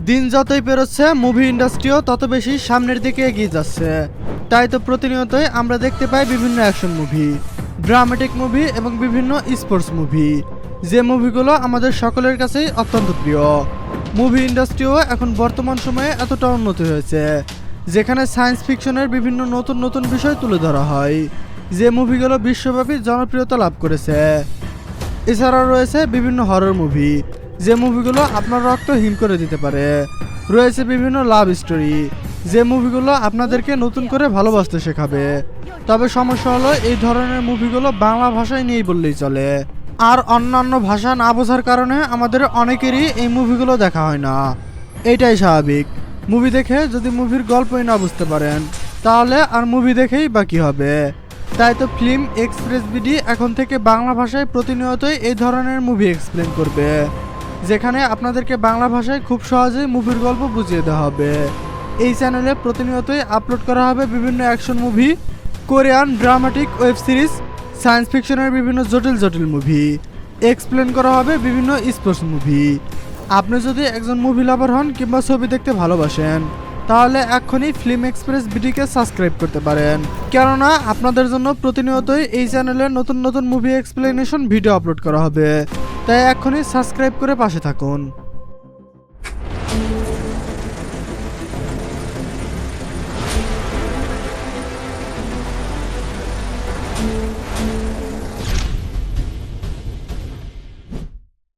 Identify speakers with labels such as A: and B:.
A: দিন যতই পেরোচ্ছে মুভি ইন্ডাস্ট্রিও তত বেশি সামনের দিকে এগিয়ে যাচ্ছে। তাই তো প্রতিনিয়তই আমরা দেখতে পাই বিভিন্ন অ্যাকশন মুভি, ড্রামাটিক মুভি এবং বিভিন্ন স্পোর্টস মুভি, যে মুভিগুলো আমাদের সকলের কাছেই অত্যন্ত প্রিয়। মুভি ইন্ডাস্ট্রিও এখন বর্তমান সময়ে এতটা উন্নতি হয়েছে যেখানে সায়েন্স ফিকশনের বিভিন্ন নতুন নতুন বিষয় তুলে ধরা হয়, যে মুভিগুলো বিশ্বব্যাপী জনপ্রিয়তা লাভ করেছে। এছাড়াও রয়েছে বিভিন্ন হরর মুভি, যে মুভিগুলো আপনার রক্ত হিম করে দিতে পারে। রয়েছে বিভিন্ন লাভ স্টোরি, যে মুভিগুলো আপনাদেরকে নতুন করে ভালোবাসতে শেখাবে। তবে সমস্যা হলো এই ধরনের মুভিগুলো বাংলা ভাষায় নেই বললেই চলে, আর অন্যান্য ভাষা না বোঝার কারণে আমাদের অনেকেরই এই মুভিগুলো দেখা হয় না। এইটাই স্বাভাবিক। মুভি দেখে যদি মুভির গল্পই না বুঝতে পারেন তাহলে আর মুভি দেখেই বা কী হবে। তাই তো ফিল্ম এক্সপ্রেস বিডি এখন থেকে বাংলা ভাষায় প্রতিনিয়তই এই ধরনের মুভি এক্সপ্লেন করবে, যেখানে আপনাদেরকে বাংলা ভাষায় খুব সহজেই মুভির গল্প বুঝিয়ে দেওয়া হবে। এই চ্যানেলে প্রতিনিয়তই আপলোড করা হবে বিভিন্ন action movie, Korean dramatic web series, science ফিকশনের বিভিন্ন জটিল জটিল মুভি, এক্সপ্লেন করা হবে বিভিন্ন স্পোর্টস মুভি। আপনি যদি একজন মুভি লাভার হন কিংবা ছবি দেখতে ভালোবাসেন তাহলে এক্ষুনি ফিল্ম এক্সপ্রেস বিডিকে সাবস্ক্রাইব করতে পারেন, কেননা আপনাদের জন্য প্রতিনিয়তই এই চ্যানেলে নতুন নতুন মুভি এক্সপ্লেনেশন ভিডিও আপলোড করা হবে। তাই এক্ষুনি সাবস্ক্রাইব করে পাশে থাকুন।